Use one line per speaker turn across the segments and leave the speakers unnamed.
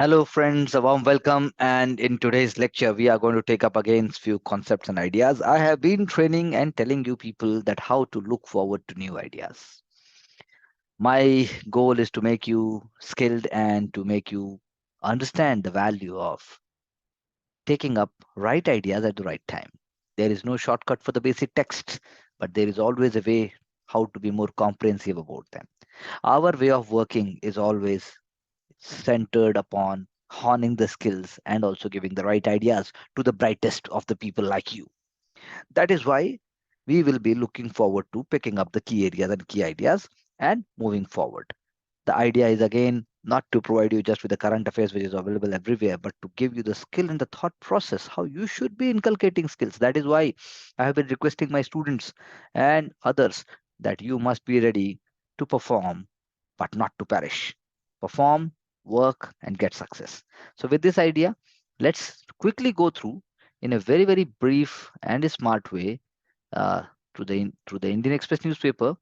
Hello, friends. A warm welcome. And in today's lecture, we are going to take up again few concepts and ideas. I have been training and telling you people that how to look forward to new ideas. My goal is to make you skilled and to make you understand the value of taking up right ideas at the right time. There is no shortcut for the basic texts, but there is always a way how to be more comprehensive about them. Our way of working is always centered upon honing the skills and also giving the right ideas to the brightest of the people like you. That is why we will be looking forward to picking up the key areas and key ideas and moving forward. The idea is again not to provide you just with the current affairs which is available everywhere, but to give you the skill and the thought process how you should be inculcating skills. That is why I have been requesting my students and others that you must be ready to perform but not to perish. Perform, work, and get success. So, with this idea, let's quickly go through in a very, very brief and a smart way uh, through the Indian Express newspaper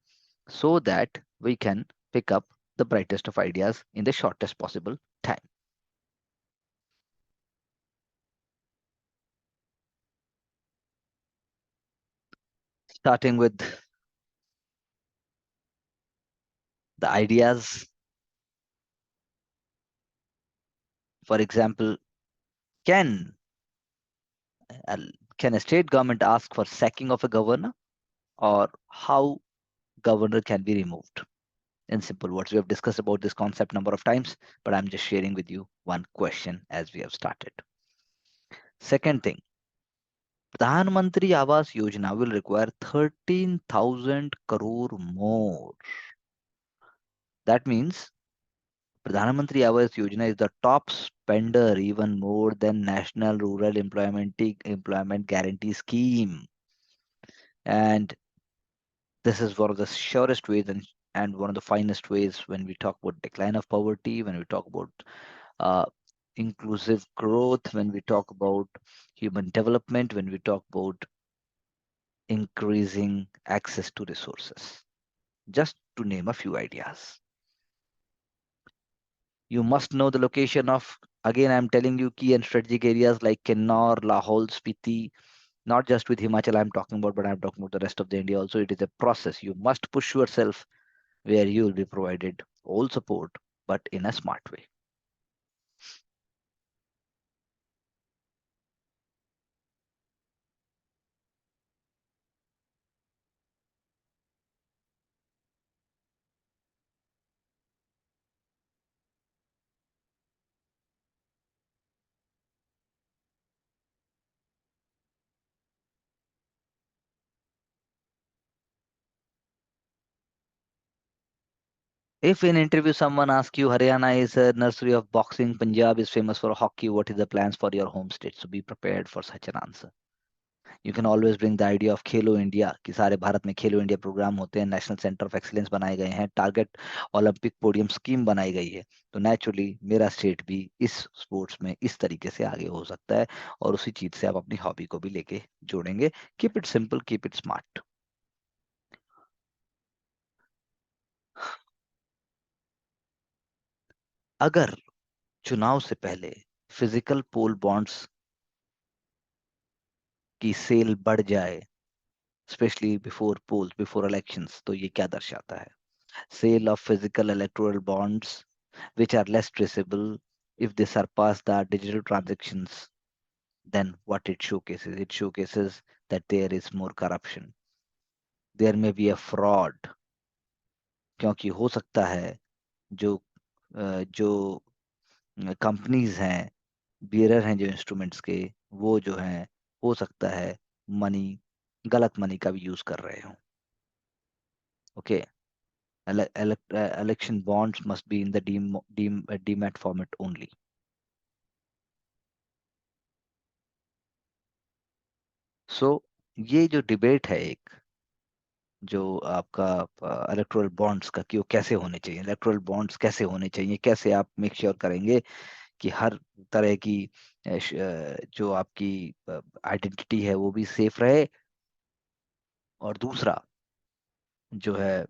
so that we can pick up the brightest of ideas in the shortest possible time. Starting with the ideas, for example, can uh, can a state government ask for sacking of a governor, or how governor can be removed? In simple words, we have discussed about this concept number of times, but I'm just sharing with you one question as we have started. Second thing, Pradhan Mantri Awas Yojana will require 13,000 crore more. That means Pradhan Mantri Awas Yojana is the top spender, even more than National Rural Employment Guarantee Scheme. And this is one of the surest ways and one of the finest ways when we talk about decline of poverty, when we talk about uh, inclusive growth, when we talk about human development, when we talk about increasing access to resources, just to name a few ideas. You must know the location of, again, I'm telling you key and strategic areas like Kinnaur, Lahore, Spiti, not just with Himachal I'm talking about, but I'm talking about the rest of the India also. It is a process. You must push yourself where you will be provided all support, but in a smart way. If in interview someone asks you, Haryana is a nursery of boxing, Punjab is famous for hockey, what is the plans for your home state? So be prepared for such an answer. You can always bring the idea of Khelo India कि सारे भारत में खेलो India programme होते हैं, national centre of excellence बनाए गए हैं, target Olympic podium scheme बनाई गई है, तो नेचुरली मेरा स्टेट भी इस स्पोर्ट्स में इस तरीके से आगे हो सकता है और उसी चीज से आप अपनी हॉबी को भी लेके जोड़ेंगे. Keep it simple, keep it smart. अगर चुनाव से पहले फिजिकल पोल बॉन्ड्स की सेल बढ़ जाए, specially before polls, before elections, तो ये क्या दर्शाता है? Sale of physical electoral bonds which are less traceable, if they surpass the digital transactions, then what it showcases? It showcases that there is more corruption. There may be a fraud, क्योंकि हो सकता है जो जो companies हैं, bearer हैं जो instruments के, वो जो हैं, हो सकता है मनी, गलत मनी का भी यूज कर रहे हो. Okay. Election bonds must be in the demat format only. सो ये जो डिबेट है एक, जो आपका इलेक्टोरल बॉन्ड्स का कि वो कैसे होने चाहिए, इलेक्टोरल बॉन्ड्स कैसे होने चाहिए, कैसे आप मेक श्योर करेंगे कि हर तरह की जो आपकी आइडेंटिटी है वो भी सेफ रहे, और दूसरा जो है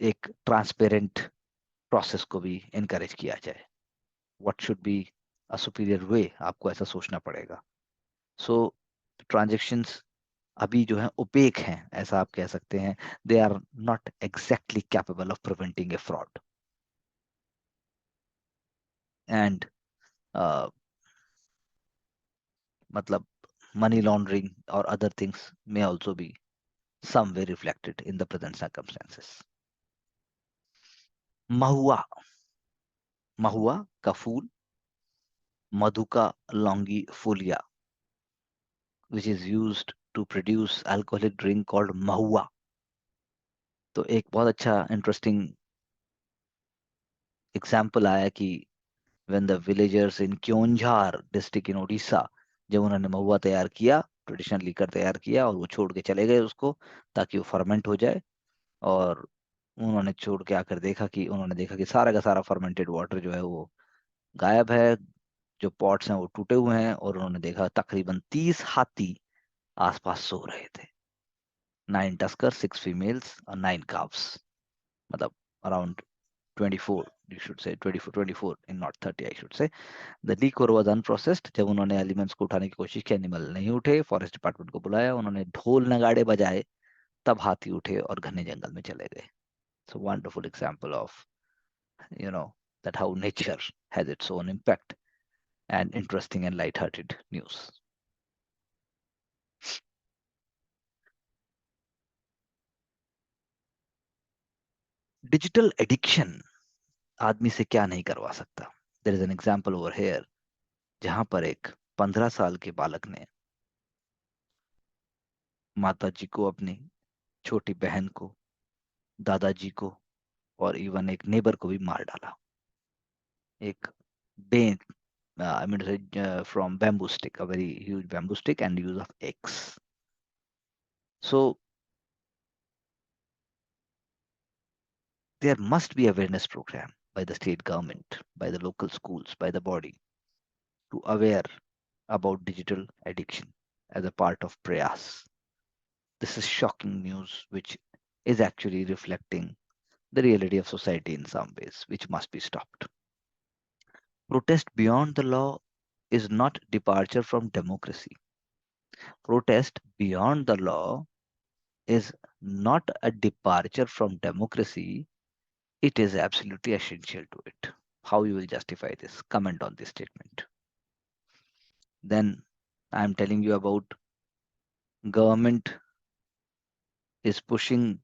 एक ट्रांसपेरेंट प्रोसेस को भी इनकरेज किया जाए. What should be a superior way, आपको ऐसा सोचना पड़ेगा. सो ट्रांजेक्शन्स अभी जो है ओपेक हैं, ऐसा आप कह सकते हैं. They are not exactly capable of preventing a fraud. And मतलब money laundering or other things may also be some way reflected in the present circumstances. Mahua, Mahua का फूल, Madhuka longifolia, which is used to produce alcoholic drink called Mahua. तो एक बहुत अच्छा interesting example आया कि when the villagers in Keonjhar district in Odisha, जब उन्होंने महुआ तैयार किया, ट्रेडिशनल लीकर तैयार किया और वो छोड़ के चले गए उसको ताकि वो फर्मेंट हो जाए. और उन्होंने छोड़ के आकर देखा कि उन्होंने देखा कि सारा का सारा फर्मेंटेड वाटर जो है वो गायब है, जो पॉट्स हैं वो टूटे हुए हैं. और उन्होंने देखा तकरीबन 30 हाथी आसपास सो रहे थे. 9 टस्कर, 6 फीमेल्स और 9 calves, मतलब around 24, you should say 24 in not 30, I should say. The liquor was unprocessed. जब उन्होंने एलिमेंट्स को उठाने की कोशिश की, एनिमल नहीं उठे. फॉरेस्ट डिपार्टमेंट को बुलाया, उन्होंने ढोल नगाड़े बजाए, तब हाथी उठे और घने जंगल में चले गए. So wonderful example of, you know, that how nature has its own impact, and interesting and light-hearted news. Digital addiction आदमी से क्या नहीं करवा सकता. There is an example over here जहां पर एक 15 साल के बालक ने माता जी को, अपनी छोटी बहन को, दादाजी को और इवन एक नेबर को भी मार डाला. एक Ben, I mean to say from bamboo stick, a very huge bamboo stick, and use of X. So there must be awareness program by the state government, by the local schools, by the body, to aware about digital addiction as a part of prayas. This is shocking news, which is actually reflecting the reality of society in some ways, which must be stopped. Protest beyond the law is not departure from democracy. Protest beyond the law is not a departure from democracy. It is absolutely essential to it. How you will justify this? Comment on this statement. Then I am telling you about government is pushing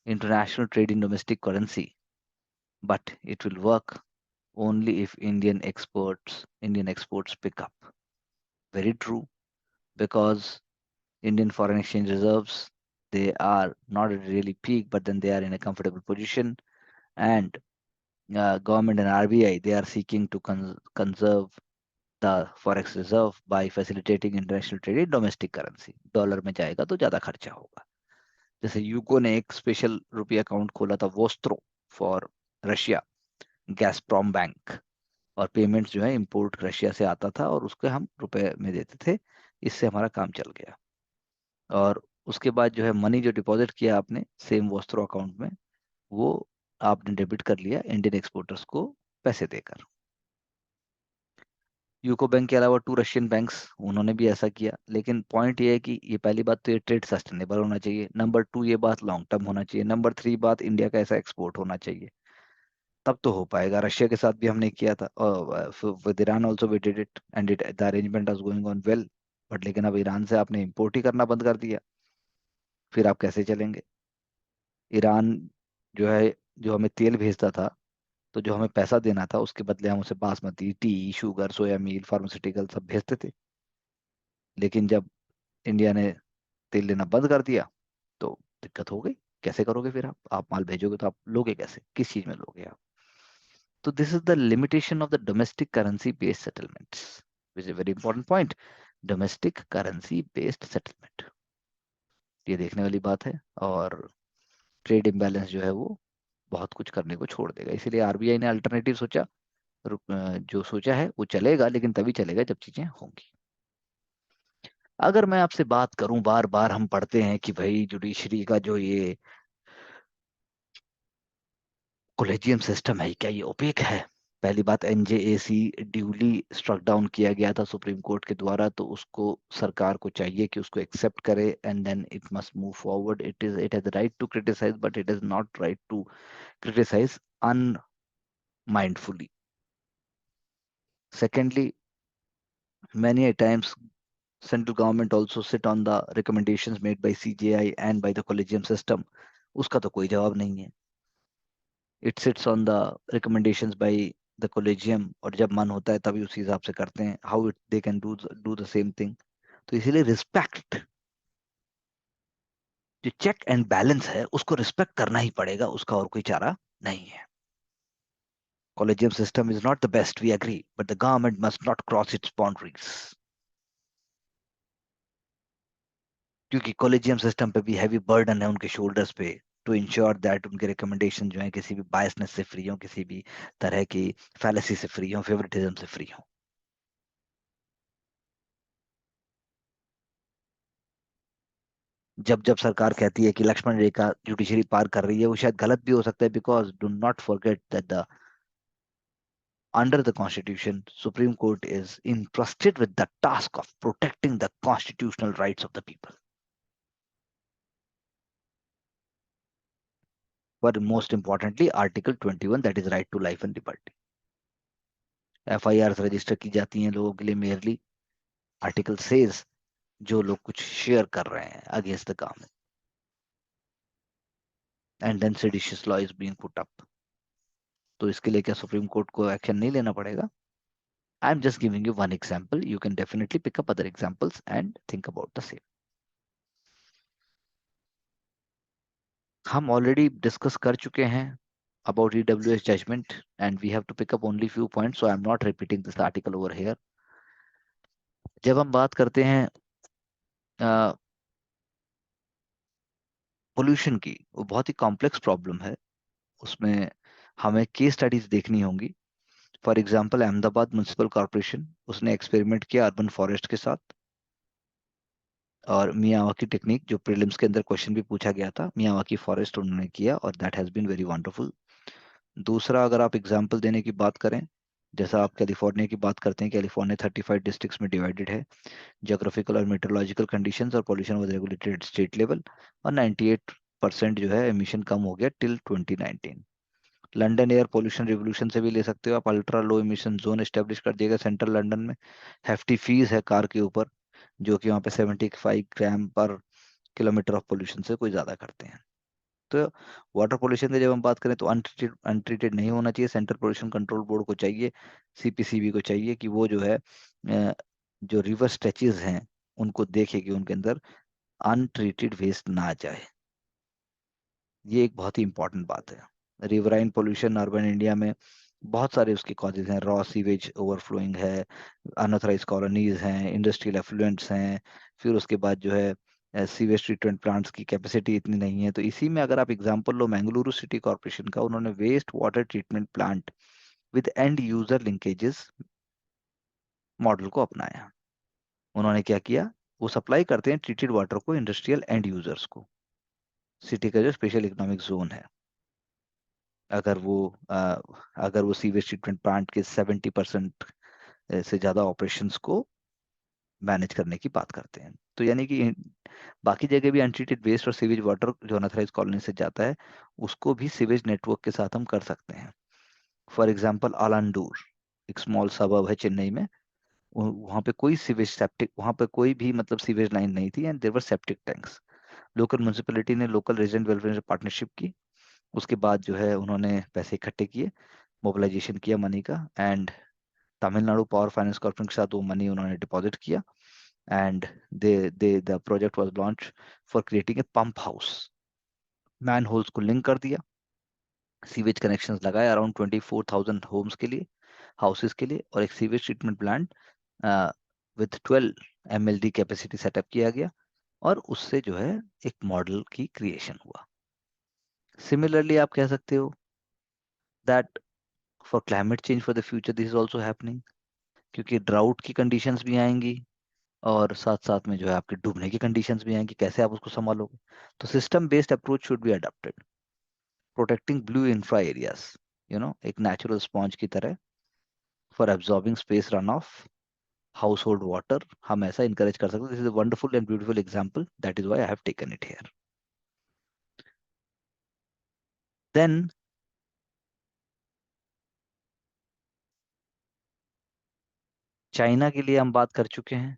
international trade in domestic currency, but it will work only if Indian exports pick up. Very true, because Indian foreign exchange reserves, they are not at really peak, but then they are in a comfortable position. And government and RBI, they are seeking to conserve the forex reserve by facilitating international trade in domestic currency. Dollar में जाएगा तो ज्यादा खर्चा होगा. जैसे UCO ने एक special रुपये अकाउंट खोला था, वोस्त्रो फॉर रशिया, गैसप्रॉम बैंक, और पेमेंट्स जो है इंपोर्ट रशिया से आता था और उसको हम रुपए में देते थे. इससे हमारा काम चल गया. और उसके बाद जो है मनी जो डिपॉजिट किया आपने सेम वोस्त्रो अकाउंट में, वो आपने डेबिट कर लिया इंडियन एक्सपोर्टर्स को पैसे देकर. यूको बैंक के अलावा 2 रशियन बैंक्स, उन्होंने भी ऐसा किया. लेकिन पॉइंट ये है कि ये पहली बात तो ये ट्रेड सस्टेनेबल होना चाहिए. नंबर 2 ये बात लॉन्ग टर्म होना चाहिए. नंबर 3 बात इंडिया का ऐसा एक्सपोर्ट होना चाहिए, तब तो हो पाएगा. रशिया के साथ भी हमने किया था, with Iran also we did it and it the arrangement was going on well. But लेकिन अब ईरान से आपने इंपोर्ट ही करना बंद कर दिया, फिर आप कैसे चलेंगे? ईरान जो है, जो हमें तेल भेजता था, तो जो हमें पैसा देना था उसके बदले हम उसे बासमती, टी, शुगर, सोया मील, फार्मास्यूटिकल सब भेजते थे. लेकिन जब इंडिया ने तेल लेना बंद कर दिया तो दिक्कत हो गई. कैसे करोगे फिर? आप माल भेजोगे तो आप लोगे कैसे? किस चीज में लोगे आप? तो this is the limitation of the domestic currency based settlements, which is a very important point. Domestic currency based settlement, ये देखने वाली बात है. और ट्रेड इम्बैलेंस जो है वो बहुत कुछ करने को छोड़ देगा. इसीलिए आरबीआई ने अल्टरनेटिव सोचा. जो सोचा है वो चलेगा, लेकिन तभी चलेगा जब चीजें होंगी. अगर मैं आपसे बात करूं, बार बार हम पढ़ते हैं कि भाई जुडिशरी का जो ये कोलेजियम सिस्टम है, क्या ये ओपेक है? पहली बात, एनजेएसी ड्यूली स्ट्रक डाउन किया गया था सुप्रीम कोर्ट के द्वारा, तो उसको सरकार को चाहिए कि उसको एक्सेप्ट करे and then it must move forward. It has right to criticise but it is not right to criticize unmindfully. Secondly, many a times central government also sit on the recommendations made by CJI and by the collegium system. उसका तो कोई जवाब नहीं है. It sits on the recommendations by the collegium और जब मन होता है तभी उसी हिसाब से करते हैं. How they can do the same thing. तो इसीलिए रिस्पेक्ट, जो चेक एंड बैलेंस है उसको रिस्पेक्ट करना ही पड़ेगा, उसका और कोई चारा नहीं है. Collegium system is not the best, we agree, but the government must not cross its boundaries. क्योंकि कॉलेजियम सिस्टम पे भी हैवी बर्डन है उनके शोल्डर्स पे टू इंश्योर दैट उनके रिकमेंडेशन जो है किसी भी बायसनेस से फ्री हो, किसी भी तरह की फैलेसी से फ्री हो, फेवरेटिज्म से फ्री हो. जब जब सरकार कहती है कि लक्ष्मण रेखा जुडिशरी पार कर रही है, वो शायद गलत भी हो सकता है, because do not forget that the under the constitution supreme court is entrusted with the task of protecting the constitutional rights of the people. But most importantly, Article 21, that is right to life and liberty. FIRs register की जाती हैं लोगों के लिए merely. Article says जो लोग कुछ share कर रहे हैं against the government, and then seditious law is being put up. तो इसके लिए क्या सुप्रीम कोर्ट को एक्शन नहीं लेना पड़ेगा? I am just giving you one example. You can definitely pick up other examples and think about the same. हम already discuss कर चुके हैं about EWS judgment and we have to pick up only few points, so I am not repeating this article over here. जब हम बात करते हैं pollution की, वो बहुत ही कॉम्प्लेक्स प्रॉब्लम है. उसमें हमें केस स्टडीज देखनी होंगी. For example Ahmedabad municipal corporation, उसने एक्सपेरिमेंट किया अर्बन फॉरेस्ट के साथ और मियावाकी टेक्निक, जो प्रीलिम्स के अंदर क्वेश्चन भी पूछा गया था, मियावाकी फॉरेस्ट उन्होंने किया और that has been very wonderful. दूसरा, अगर आप एग्जांपल देने की बात करें, जैसा आप कैलिफोर्निया की बात करते हैं, कैलिफोर्निया 35 डिस्ट्रिक्ट्स में डिवाइडेड है. ज्योग्राफिकल और मेट्रोलॉजिकल कंडीशंस और pollution was regulated state level और 98% जो है एमिशन कम हो गया till 2019. London air pollution revolution से भी ले सकते हो आप. Ultra low emission zone establish कर दिया गया सेंट्रल लंदन में. हेफ्टी फीस है कार के ऊपर, जो कि वहाँ पे 75 ग्राम पर किलोमीटर ऑफ पोल्यूशन से कोई ज्यादा करते हैं. तो वाटर पोल्यूशन की जब हम बात करें तो अनट्रीटेड अनट्रीटेड नहीं होना चाहिए. सेंट्रल पोल्यूशन कंट्रोल बोर्ड को चाहिए, सीपीसीबी को चाहिए कि वो जो है जो रिवर स्ट्रेचेस हैं उनको देखे कि उनके अंदर अनट्रीटेड वेस्ट ना जाए. ये एक बहुत ही इंपॉर्टेंट बात है. रिवराइन पोल्यूशन अर्बन इंडिया में बहुत सारे उसके कॉजेज हैं. रॉ सीवेज ओवरफ्लोइंग है, अनऑथराइज कॉलोनीज हैं, इंडस्ट्रियल एफ्लुएंट्स हैं. फिर उसके बाद जो है सीवेज ट्रीटमेंट प्लांट्स की कैपेसिटी इतनी नहीं है. तो इसी में अगर आप एग्जांपल लो मैंगलुरु सिटी कॉर्पोरेशन का, उन्होंने waste water treatment plant with end user linkages model को अपनाया. उन्होंने क्या किया, वो सप्लाई करते हैं ट्रीटेड वाटर को इंडस्ट्रियल एंड यूजर्स को. सिटी का जो स्पेशल इकोनॉमिक जोन है, अगर वो सीवेज ट्रीटमेंट प्लांट के 70% से ज्यादा ऑपरेशंस को मैनेज करने की बात करते हैं. तो यानी कि बाकी जगह भी अनट्रीटेड वेस्ट और सीवेज वाटर जो अनऑथराइज कॉलोनी से जाता है उसको भी सीवेज नेटवर्क के साथ हम कर सकते हैं. फॉर एग्जाम्पल आलांडूर, एक स्मॉल सबर्ब है चेन्नई में. वहाँ पे कोई सीवेज सेप्टिक, वहाँ पे कोई भी मतलब सीवेज लाइन नहीं थी and there were septic tanks. Local municipality ने लोकल रेजिडेंट वेलफेयर से पार्टनरशिप की. उसके बाद जो है उन्होंने पैसे इकट्ठे किए, मोबिलाइजेशन किया मनी का, and Tamil Nadu power finance corporation के साथ वो मनी उन्होंने डिपॉजिट किया and the project was launch for creating a pump house. Man holes को लिंक कर दिया, सीवेज कनेक्शंस लगाए अराउंड 24,000 होम्स के लिए, हाउसेस के लिए, और एक sewage treatment plant with 12 MLD capacity setup किया गया और उससे जो है एक मॉडल की क्रिएशन हुआ. सिमिलरली आप कह सकते हो that for climate change for the future this is also happening, क्योंकि ड्राउट की कंडीशंस भी आएंगी और साथ साथ में जो है आपके डूबने की कंडीशंस भी आएंगी. कैसे आप उसको संभालोगे? तो system based approach should be adopted, protecting blue infra areas, एक नेचुरल स्पॉन्ज की तरह for absorbing space run off household water, हम ऐसा इंकरेज कर सकते हैं. This is a wonderful and beautiful example, that is why I have taken it here. Then China के लिए हम बात कर चुके हैं.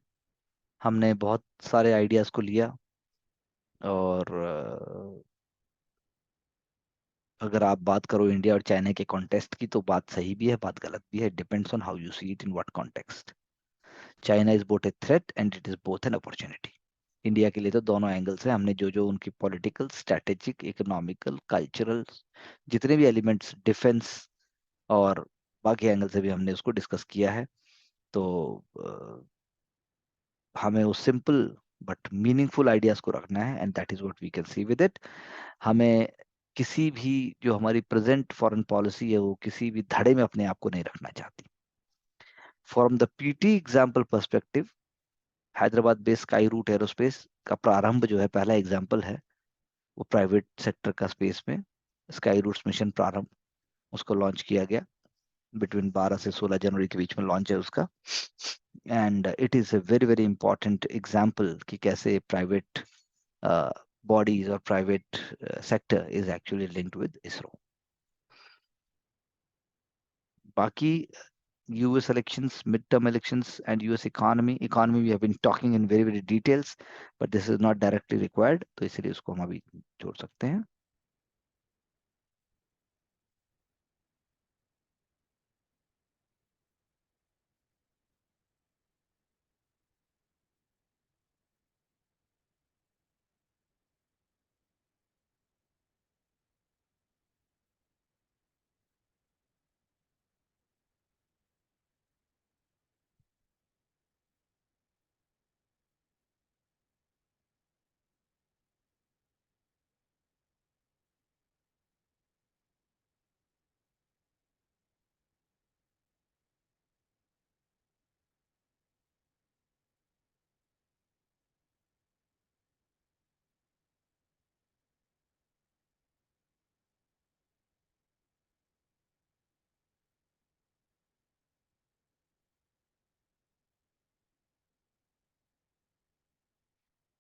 हमने बहुत सारे आइडियाज को लिया, और अगर आप बात करो इंडिया और चाइना के कॉन्टेक्स्ट की, तो बात सही भी है, बात गलत भी है. Depends on how you see it in what context. China is both a threat and it is both an opportunity. India के लिए तो दोनों एंगल से हमने जो जो उनकी पॉलिटिकल, स्ट्रेटेजिक, इकोनॉमिकल, कल्चरल, जितने भी एलिमेंट्स, डिफेंस और बाकी एंगल से भी हमने उसको डिस्कस किया है. तो हमें उस सिंपल बट मीनिंगफुल आइडियाज को रखना है, and that is what we can see with it. हमें किसी भी जो हमारी प्रेजेंट फॉरेन पॉलिसी है वो किसी भी धड़े में अपने आप को नहीं रखना चाहती. From the PT example perspective, Hyderabad based Skyroot Aerospace का प्रारंभ जो है, पहला एग्जाम्पल है, वो प्राइवेट सेक्टर का स्पेस में स्काई रूट्स मिशन प्रारंभ, उसको लॉन्च किया गया. बिटवीन 12 से 16 जनवरी के बीच में लॉन्च है उसका. And it is a very very important example कि कैसे प्राइवेट बॉडीज और private sector is actually linked with ISRO. बाकी US elections, midterm elections, and US economy. Economy we have been talking in very very details, but this is not directly required, तो इसलिए उसको हम अभी छोड़ सकते हैं.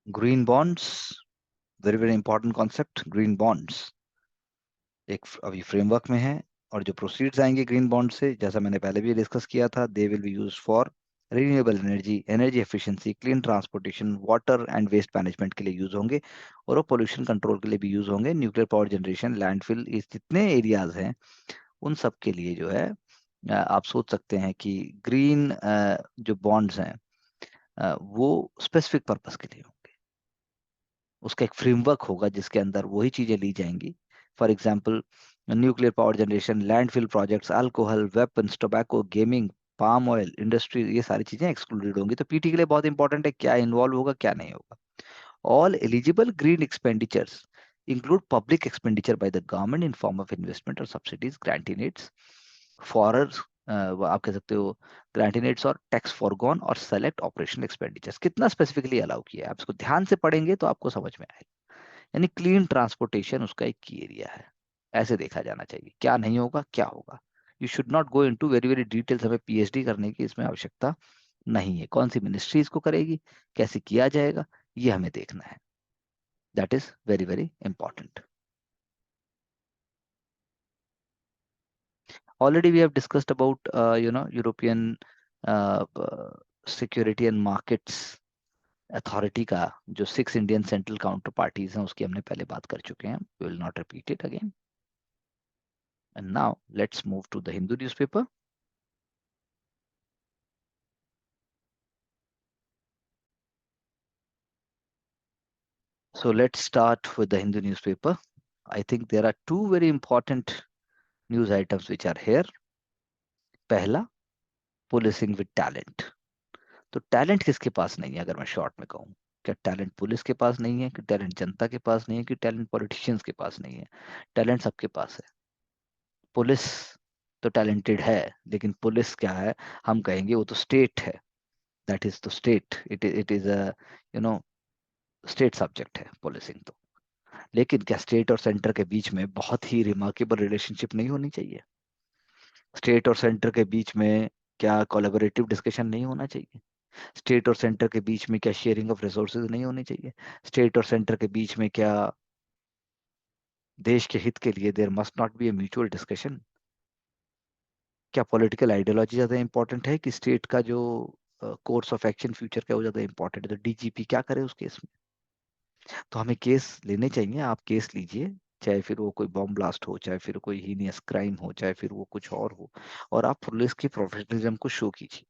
Green bonds, very very important concept. Green bonds एक अभी फ्रेमवर्क में है, और जो प्रोसीड्स आएंगे ग्रीन बॉन्ड से, जैसा मैंने पहले भी डिस्कस किया था, they will be used for renewable energy, energy efficiency, clean transportation, water and waste management के लिए यूज होंगे, और वो पोल्यूशन कंट्रोल के लिए भी यूज होंगे. न्यूक्लियर पावर जनरेशन, लैंडफिल, इस जितने एरियाज हैं उन सब के लिए जो है आप सोच सकते हैं कि ग्रीन जो बॉन्ड्स हैं वो स्पेसिफिक पर्पस के लिए होंगे. उसका एक फ्रेमवर्क होगा जिसके अंदर वही चीजें ली जाएंगी. For example, nuclear power generation, landfill projects, alcohol, weapons, tobacco, gaming, palm oil industry, ये सारी चीजें एक्सक्लूडेड होंगी. तो पीटी के लिए बहुत इंपॉर्टेंट है क्या इन्वॉल्व होगा क्या नहीं होगा. All eligible green expenditures include public expenditure by the government in form of investment or subsidies, grantinates, फॉरर्स, आप कह सकते हो ग्रांटिनेट्स और टैक्स फॉरगॉन और सेलेक्ट ऑपरेशनल एक्सपेंडिचर्स. कितना स्पेसिफिकली अलाउ किया है, आप इसको ध्यान से पढ़ेंगे तो आपको समझ में आएगा. यानी क्लीन ट्रांसपोर्टेशन उसका एक की एरिया है, ऐसे देखा जाना चाहिए. क्या नहीं होगा क्या होगा, you should not go into very very details. हमें पीएचडी करने की इसमें आवश्यकता नहीं है. कौन सी मिनिस्ट्री इसको करेगी, कैसे किया जाएगा, ये हमें देखना है. That is very very important. Already we have discussed about European security and markets authority का जो 6 इंडियन सेंट्रल काउंटर पार्टीज हैं उसकी हमने पहले बात कर चुके हैं. We will not repeat it again. And now let's move to the Hindu newspaper. So let's start with the Hindu newspaper. I think there are two very important news items which are here. पहला, policing with talent. तो talent किसके पास नहीं है, अगर मैं short में कहूँ, क्या टैलेंट पुलिस के पास नहीं है, कि टैलेंट जनता के पास नहीं है, कि टैलेंट पॉलिटिशियंस के पास नहीं है. टैलेंट सबके पास है. पुलिस तो टैलेंटेड है, लेकिन पुलिस क्या है, हम कहेंगे वो तो स्टेट है. दैट इज तो state, it is a you know state subject है पुलिसिंग तो. लेकिन क्या स्टेट और सेंटर के बीच में बहुत ही रिमार्केबल रिलेशनशिप नहीं होनी चाहिए. स्टेट और सेंटर के बीच में क्या कोलैबोरेटिव डिस्कशन नहीं होना चाहिए? स्टेट और सेंटर के बीच में क्या शेयरिंग ऑफ रिसोर्सेज नहीं होनी चाहिए? स्टेट और सेंटर के बीच में क्या देश के हित के लिए there must not be a mutual discussion? क्या पॉलिटिकल आइडियोलॉजी ज्यादा इंपॉर्टेंट है कि स्टेट का जो कोर्स ऑफ एक्शन फ्यूचर का वो ज्यादा इंपॉर्टेंट है? तो डीजीपी क्या करे उस केस में? तो हमें केस लेने चाहिए, आप केस लीजिए, चाहे फिर वो कोई बॉम्ब ब्लास्ट हो, चाहे फिर कोई हीनियस क्राइम हो, चाहे फिर वो कुछ और हो, और आप पुलिस की प्रोफेशनलिज्म को शो कीजिए।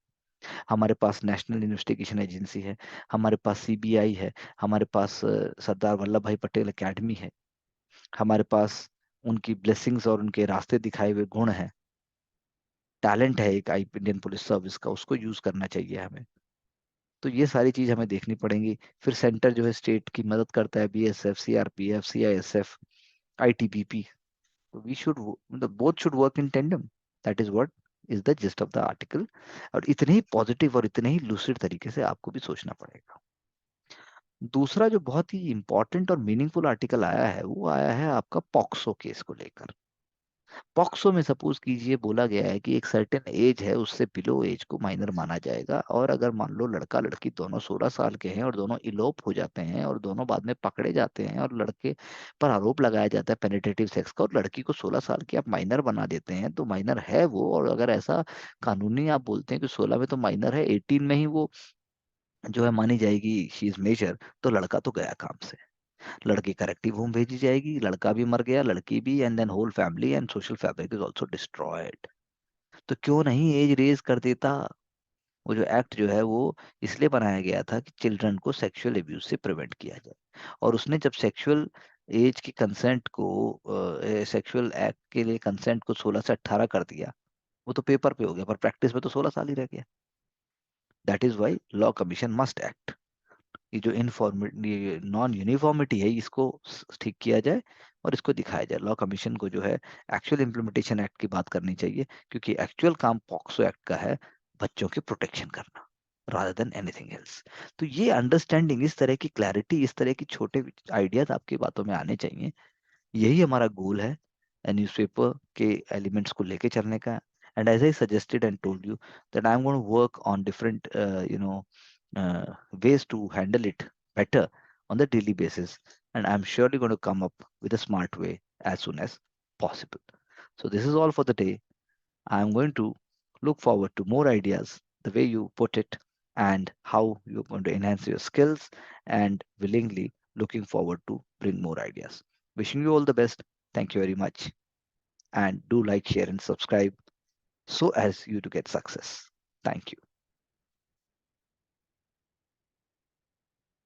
हमारे पास नेशनल इन्वेस्टिगेशन एजेंसी है, हमारे पास सीबीआई है, हमारे पास सरदार वल्लभ भाई पटेल एकेडमी है, हमारे पास उनकी ब्लेसिंग्स और उनके रास्ते दिखाए हुए गुण हैं, टैलेंट है एक इंडियन पुलिस सर्विस का, उसको यूज करना चाहिए हमें। तो ये सारी चीज हमें देखनी पड़ेंगी। फिर सेंटर जो है स्टेट की मदद करता है, बीएसएफ, सीआरपीएफ, सीआईएसएफ, आईटीबीपी। तो वी शुड, मतलब both should work in tandem. That is what is the gist of the article. और इतने ही पॉजिटिव और इतने ही लूसिड तरीके से आपको भी सोचना पड़ेगा। दूसरा जो बहुत ही इंपॉर्टेंट और मीनिंगफुल आर्टिकल आया है, वो आया है आपका पॉक्सो केस को लेकर। पॉक्सो में सपोज कीजिए बोला गया है कि एक सर्टेन एज है, उससे बिलो एज को माइनर माना जाएगा, और अगर मान लो लड़का लड़की दोनों 16 साल के हैं और दोनों इलोप हो जाते हैं और दोनों बाद में पकड़े जाते हैं और लड़के पर आरोप लगाया जाता है पेनिट्रेटिव सेक्स का, और लड़की को 16 साल की आप माइनर बना देते हैं, तो माइनर है वो। और अगर ऐसा कानूनी आप बोलते हैं कि 16 में तो माइनर है, 18 में ही वो जो है मानी जाएगी शी इज मेजर, तो लड़का तो गया काम से। लड़की करेक्टिव होम भेजी जाएगी, लड़का भी मर गया, लड़की भी, and then whole family and social fabric is also destroyed. तो क्यों नहीं एज रेज कर देता? वो जो एक्ट जो है वो इसलिए बनाया गया था कि चिल्ड्रन को सेक्सुअल एब्यूज से प्रिवेंट किया जाए। और उसने जब सेक्सुअल एज की कंसेंट को, सेक्सुअल एक्ट के लिए कंसेंट को 16 से 18 कर दिया, वो तो पेपर पे हो गया, पर प्रैक्टिस में तो 16 साल ही रह गया। That is why law commission must act. ये जो इनफॉर्मिटी नॉन यूनिफॉर्मिटी है, इसको ठीक किया जाए और इसको दिखाया जाए। लॉ कमीशन को जो है एक्चुअल इम्प्लीमेंटेशन एक्ट की बात करनी चाहिए, क्योंकि एक्चुअल काम पॉक्सो एक्ट का है बच्चों की प्रोटेक्शन करना, रादर देन एनीथिंग एल्स। तो ये अंडरस्टैंडिंग, इस तरह की क्लैरिटी, इस तरह की छोटे आइडियाज आपकी बातों में आने चाहिए। यही हमारा गोल है न्यूज़पेपर के एलिमेंट्स को लेके चलने का। And as I suggested and told you that I am going to work on different ways to handle it better on the daily basis, and I'm surely going to come up with a smart way as soon as possible. So this is all for the day. I'm going to look forward to more ideas, the way you put it, and how you're going to enhance your skills, and willingly looking forward to bring more ideas. Wishing you all the best. Thank you very much. And do like, share, and subscribe so as you to get success. Thank you.